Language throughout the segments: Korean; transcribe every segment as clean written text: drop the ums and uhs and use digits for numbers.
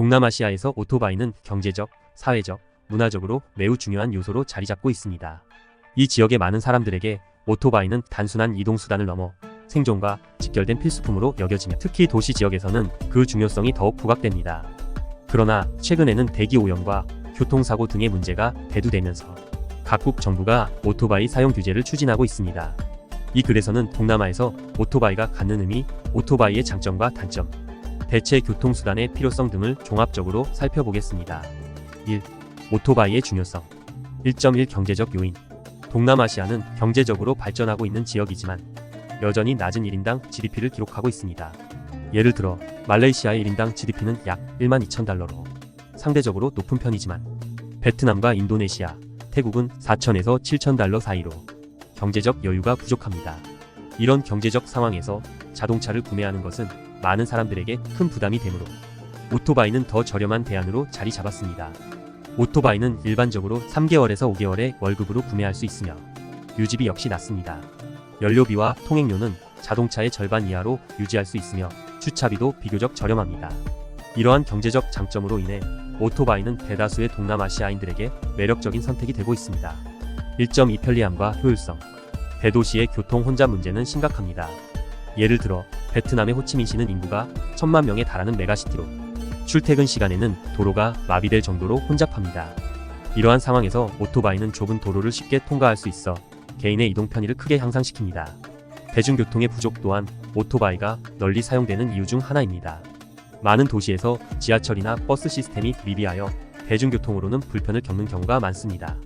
동남아시아에서 오토바이는 경제적, 사회적, 문화적으로 매우 중요한 요소로 자리 잡고 있습니다. 이 지역의 많은 사람들에게 오토바이는 단순한 이동수단을 넘어 생존과 직결된 필수품으로 여겨지며 특히 도시 지역에서는 그 중요성이 더욱 부각됩니다. 그러나 최근에는 대기 오염과 교통사고 등의 문제가 대두되면서 각국 정부가 오토바이 사용 규제를 추진하고 있습니다. 이 글에서는 동남아에서 오토바이가 갖는 의미, 오토바이의 장점과 단점, 대체 교통수단의 필요성 등을 종합적으로 살펴보겠습니다. 1. 오토바이의 중요성. 1.1 경제적 요인. 동남아시아는 경제적으로 발전하고 있는 지역이지만 여전히 낮은 1인당 GDP를 기록하고 있습니다. 예를 들어 말레이시아의 1인당 GDP는 약 12,000달러로 상대적으로 높은 편이지만 베트남과 인도네시아, 태국은 4,000에서 7,000달러 사이로 경제적 여유가 부족합니다. 이런 경제적 상황에서 자동차를 구매하는 것은 많은 사람들에게 큰 부담이 되므로 오토바이는 더 저렴한 대안으로 자리 잡았습니다. 오토바이는 일반적으로 3개월에서 5개월의 월급으로 구매할 수 있으며 유지비 역시 낮습니다. 연료비와 통행료는 자동차의 절반 이하로 유지할 수 있으며 주차비도 비교적 저렴합니다. 이러한 경제적 장점으로 인해 오토바이는 대다수의 동남아시아인들에게 매력적인 선택이 되고 있습니다. 1.2 편리함과 효율성. 대도시의 교통 혼잡 문제는 심각합니다. 예를 들어 베트남의 호치민시는 인구가 1,000만 명에 달하는 메가시티로 출퇴근 시간에는 도로가 마비될 정도로 혼잡합니다. 이러한 상황에서 오토바이는 좁은 도로를 쉽게 통과할 수 있어 개인의 이동 편의를 크게 향상시킵니다. 대중교통의 부족 또한 오토바이가 널리 사용되는 이유 중 하나입니다. 많은 도시에서 지하철이나 버스 시스템이 미비하여 대중교통으로는 불편을 겪는 경우가 많습니다.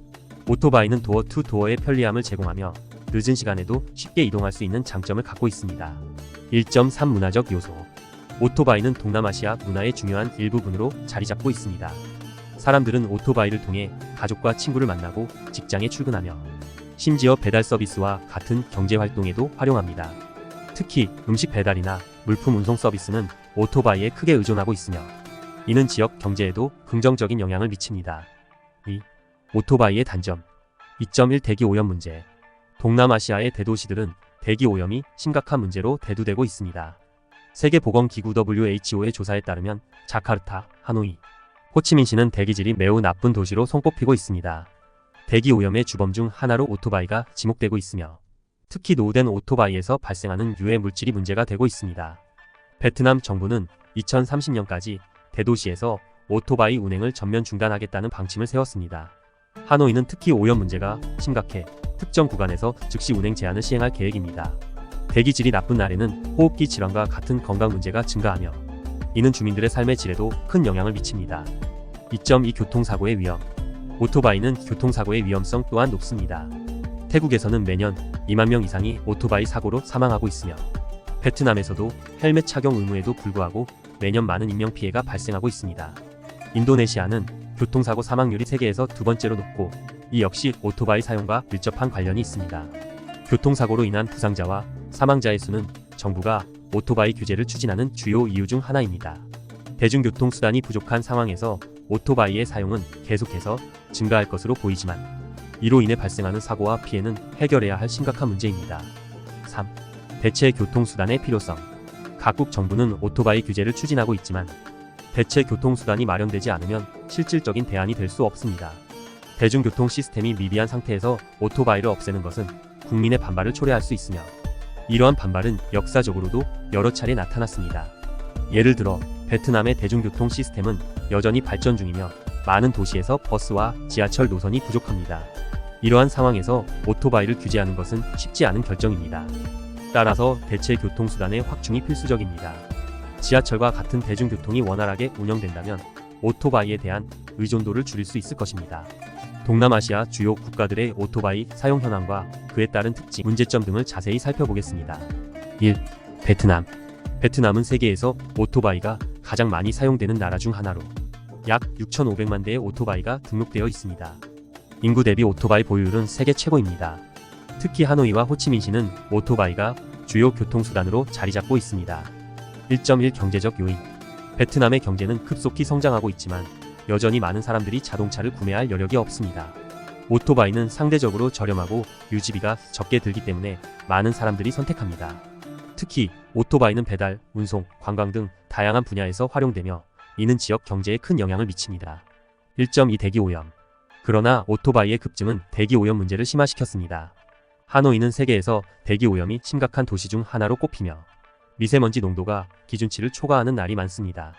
오토바이는 도어 투 도어의 편리함을 제공하며 늦은 시간에도 쉽게 이동할 수 있는 장점을 갖고 있습니다. 1.3 문화적 요소. 오토바이는 동남아시아 문화의 중요한 일부분으로 자리 잡고 있습니다. 사람들은 오토바이를 통해 가족과 친구를 만나고 직장에 출근하며 심지어 배달 서비스와 같은 경제 활동에도 활용합니다. 특히 음식 배달이나 물품 운송 서비스는 오토바이에 크게 의존하고 있으며 이는 지역 경제에도 긍정적인 영향을 미칩니다. 2. 오토바이의 단점. 2.1 대기 오염 문제. 동남아시아의 대도시들은 대기 오염이 심각한 문제로 대두되고 있습니다. 세계보건기구 WHO의 조사에 따르면 자카르타, 하노이, 호치민시는 대기질이 매우 나쁜 도시로 손꼽히고 있습니다. 대기 오염의 주범 중 하나로 오토바이가 지목되고 있으며 특히 노후된 오토바이에서 발생하는 유해 물질이 문제가 되고 있습니다. 베트남 정부는 2030년까지 대도시에서 오토바이 운행을 전면 중단하겠다는 방침을 세웠습니다. 하노이는 특히 오염 문제가 심각해 특정 구간에서 즉시 운행 제한을 시행할 계획입니다. 대기질이 나쁜 날에는 호흡기 질환과 같은 건강 문제가 증가하며 이는 주민들의 삶의 질에도 큰 영향을 미칩니다. 2.2 교통사고의 위험. 오토바이는 교통사고의 위험성 또한 높습니다. 태국에서는 매년 2만 명 이상이 오토바이 사고로 사망하고 있으며 베트남에서도 헬멧 착용 의무에도 불구하고 매년 많은 인명피해가 발생하고 있습니다. 인도네시아는 교통사고 사망률이 세계에서 두 번째로 높고 이 역시 오토바이 사용과 밀접한 관련이 있습니다. 교통사고로 인한 부상자와 사망자의 수는 정부가 오토바이 규제를 추진하는 주요 이유 중 하나입니다. 대중교통수단이 부족한 상황에서 오토바이의 사용은 계속해서 증가할 것으로 보이지만 이로 인해 발생하는 사고와 피해는 해결해야 할 심각한 문제입니다. 3. 대체 교통수단의 필요성. 각국 정부는 오토바이 규제를 추진하고 있지만 대체 교통수단이 마련되지 않으면 실질적인 대안이 될 수 없습니다. 대중교통 시스템이 미비한 상태에서 오토바이를 없애는 것은 국민의 반발을 초래할 수 있으며 이러한 반발은 역사적으로도 여러 차례 나타났습니다. 예를 들어 베트남의 대중교통 시스템은 여전히 발전 중이며 많은 도시에서 버스와 지하철 노선이 부족합니다. 이러한 상황에서 오토바이를 규제하는 것은 쉽지 않은 결정입니다. 따라서 대체 교통수단의 확충이 필수적입니다. 지하철과 같은 대중교통이 원활하게 운영된다면 오토바이에 대한 의존도를 줄일 수 있을 것입니다. 동남아시아 주요 국가들의 오토바이 사용 현황과 그에 따른 특징, 문제점 등을 자세히 살펴보겠습니다. 1. 베트남. 베트남은 세계에서 오토바이가 가장 많이 사용되는 나라 중 하나로 약 6,500만 대의 오토바이가 등록되어 있습니다. 인구 대비 오토바이 보유율은 세계 최고입니다. 특히 하노이와 호치민시는 오토바이가 주요 교통수단으로 자리 잡고 있습니다. 1.1 경제적 요인. 베트남의 경제는 급속히 성장하고 있지만 여전히 많은 사람들이 자동차를 구매할 여력이 없습니다. 오토바이는 상대적으로 저렴하고 유지비가 적게 들기 때문에 많은 사람들이 선택합니다. 특히 오토바이는 배달, 운송, 관광 등 다양한 분야에서 활용되며 이는 지역 경제에 큰 영향을 미칩니다. 1.2 대기 오염. 그러나 오토바이의 급증은 대기 오염 문제를 심화시켰습니다. 하노이는 세계에서 대기 오염이 심각한 도시 중 하나로 꼽히며 미세먼지 농도가 기준치를 초과하는 날이 많습니다.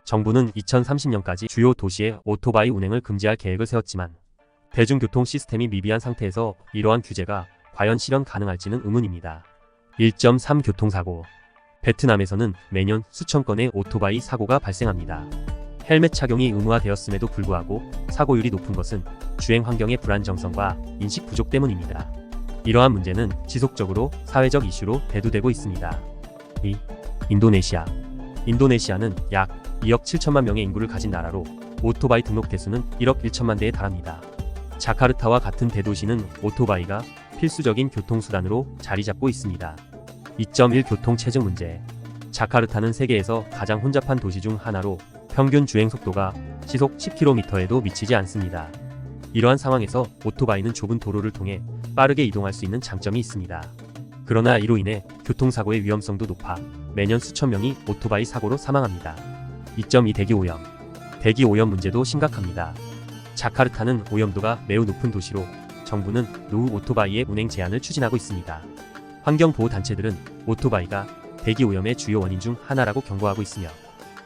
정부는 2030년까지 주요 도시에 오토바이 운행을 금지할 계획을 세웠지만 대중교통 시스템이 미비한 상태에서 이러한 규제가 과연 실현 가능할지는 의문입니다. 1.3 교통사고. 베트남에서는 매년 수천 건의 오토바이 사고가 발생합니다. 헬멧 착용이 의무화되었음에도 불구하고 사고율이 높은 것은 주행 환경의 불안정성과 인식 부족 때문입니다. 이러한 문제는 지속적으로 사회적 이슈로 대두되고 있습니다. 2. 인도네시아. 인도네시아는 약 2억 7천만 명의 인구를 가진 나라로 오토바이 등록 대수는 1억 1천만 대에 달합니다. 자카르타와 같은 대도시는 오토바이가 필수적인 교통수단으로 자리 잡고 있습니다. 2.1 교통 체증 문제. 자카르타는 세계에서 가장 혼잡한 도시 중 하나로 평균 주행 속도가 시속 10km에도 미치지 않습니다. 이러한 상황에서 오토바이는 좁은 도로를 통해 빠르게 이동할 수 있는 장점이 있습니다. 그러나 이로 인해 교통사고의 위험성도 높아 매년 수천 명이 오토바이 사고로 사망합니다. 2.2 대기 오염. 대기 오염 문제도 심각합니다. 자카르타는 오염도가 매우 높은 도시로 정부는 노후 오토바이의 운행 제한을 추진하고 있습니다. 환경보호단체들은 오토바이가 대기 오염의 주요 원인 중 하나라고 경고하고 있으며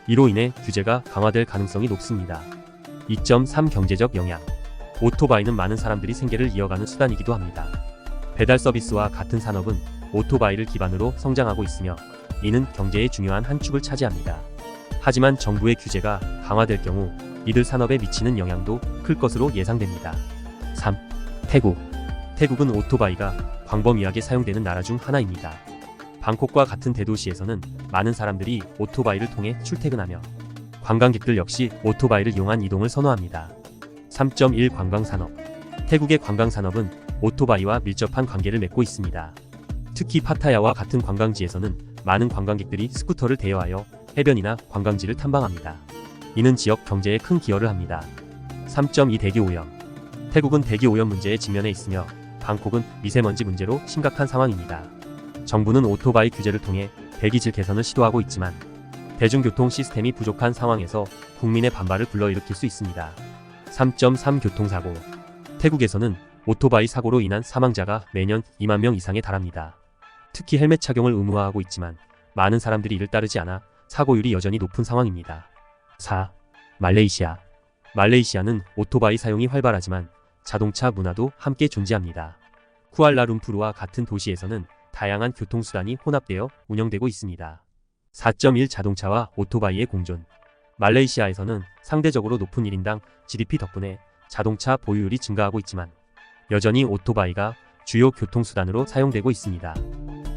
이로 인해 규제가 강화될 가능성이 높습니다. 2.3 경제적 영향. 오토바이는 많은 사람들이 생계를 이어가는 수단이기도 합니다. 배달 서비스와 같은 산업은 오토바이를 기반으로 성장하고 있으며 이는 경제의 중요한 한 축을 차지합니다. 하지만 정부의 규제가 강화될 경우 이들 산업에 미치는 영향도 클 것으로 예상됩니다. 3. 태국. 태국은 오토바이가 광범위하게 사용되는 나라 중 하나입니다. 방콕과 같은 대도시에서는 많은 사람들이 오토바이를 통해 출퇴근하며 관광객들 역시 오토바이를 이용한 이동을 선호합니다. 3.1 관광산업. 태국의 관광산업은 오토바이와 밀접한 관계를 맺고 있습니다. 특히 파타야와 같은 관광지에서는 많은 관광객들이 스쿠터를 대여하여 해변이나 관광지를 탐방합니다. 이는 지역 경제에 큰 기여를 합니다. 3.2 대기 오염. 태국은 대기 오염 문제에 직면해 있으며 방콕은 미세먼지 문제로 심각한 상황입니다. 정부는 오토바이 규제를 통해 대기질 개선을 시도하고 있지만 대중교통 시스템이 부족한 상황에서 국민의 반발을 불러일으킬 수 있습니다. 3.3 교통사고. 태국에서는 오토바이 사고로 인한 사망자가 매년 2만 명 이상에 달합니다. 특히 헬멧 착용을 의무화하고 있지만 많은 사람들이 이를 따르지 않아 사고율이 여전히 높은 상황입니다. 4. 말레이시아. 말레이시아는 오토바이 사용이 활발하지만 자동차 문화도 함께 존재합니다. 쿠알라룸푸르와 같은 도시에서는 다양한 교통수단이 혼합되어 운영되고 있습니다. 4.1 자동차와 오토바이의 공존. 말레이시아에서는 상대적으로 높은 1인당 GDP 덕분에 자동차 보유율이 증가하고 있지만 여전히 오토바이가 주요 교통수단으로 사용되고 있습니다.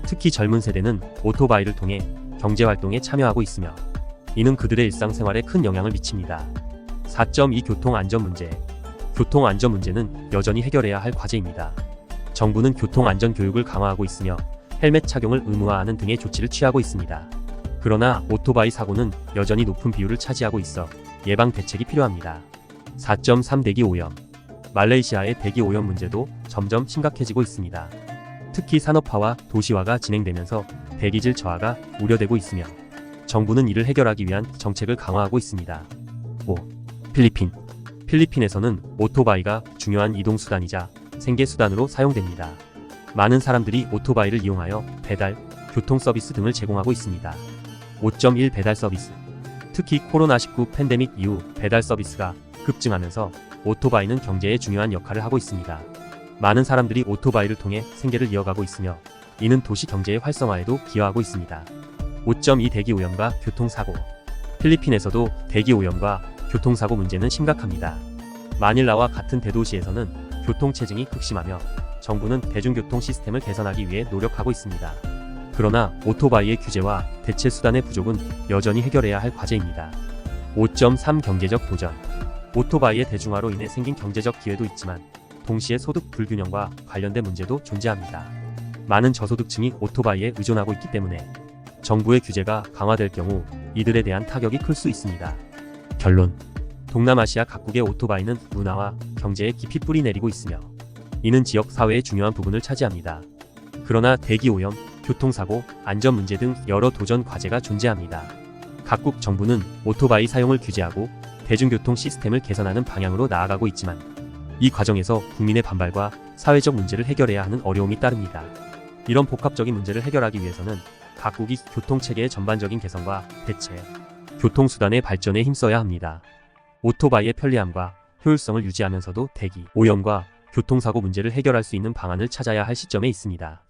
특히 젊은 세대는 오토바이를 통해 경제활동에 참여하고 있으며 이는 그들의 일상생활에 큰 영향을 미칩니다. 4.2 교통안전 문제. 교통안전 문제는 여전히 해결해야 할 과제입니다. 정부는 교통안전 교육을 강화하고 있으며 헬멧 착용을 의무화하는 등의 조치를 취하고 있습니다. 그러나 오토바이 사고는 여전히 높은 비율을 차지하고 있어 예방 대책이 필요합니다. 4.3 대기 오염. 말레이시아의 대기 오염 문제도 점점 심각해지고 있습니다. 특히 산업화와 도시화가 진행되면서 대기질 저하가 우려되고 있으며 정부는 이를 해결하기 위한 정책을 강화하고 있습니다. 5. 필리핀. 필리핀에서는 오토바이가 중요한 이동수단이자 생계수단으로 사용됩니다. 많은 사람들이 오토바이를 이용하여 배달, 교통 서비스 등을 제공하고 있습니다. 5.1 배달 서비스. 특히 코로나19 팬데믹 이후 배달 서비스가 급증하면서 오토바이는 경제에 중요한 역할을 하고 있습니다. 많은 사람들이 오토바이를 통해 생계를 이어가고 있으며 이는 도시 경제의 활성화에도 기여하고 있습니다. 5.2 대기 오염과 교통사고. 필리핀에서도 대기 오염과 교통사고 문제는 심각합니다. 마닐라와 같은 대도시에서는 교통체증이 극심하며 정부는 대중교통 시스템을 개선하기 위해 노력하고 있습니다. 그러나 오토바이의 규제와 대체 수단의 부족은 여전히 해결해야 할 과제입니다. 5.3 경제적 도전. 오토바이의 대중화로 인해 생긴 경제적 기회도 있지만 동시에 소득 불균형과 관련된 문제도 존재합니다. 많은 저소득층이 오토바이에 의존하고 있기 때문에 정부의 규제가 강화될 경우 이들에 대한 타격이 클 수 있습니다. 결론. 동남아시아 각국의 오토바이는 문화와 경제에 깊이 뿌리 내리고 있으며 이는 지역 사회의 중요한 부분을 차지합니다. 그러나 대기오염, 교통사고, 안전 문제 등 여러 도전 과제가 존재합니다. 각국 정부는 오토바이 사용을 규제하고 대중교통 시스템을 개선하는 방향으로 나아가고 있지만 이 과정에서 국민의 반발과 사회적 문제를 해결해야 하는 어려움이 따릅니다. 이런 복합적인 문제를 해결하기 위해서는 각국이 교통체계의 전반적인 개선과 대체, 교통수단의 발전에 힘써야 합니다. 오토바이의 편리함과 효율성을 유지하면서도 대기, 오염과 교통사고 문제를 해결할 수 있는 방안을 찾아야 할 시점에 있습니다.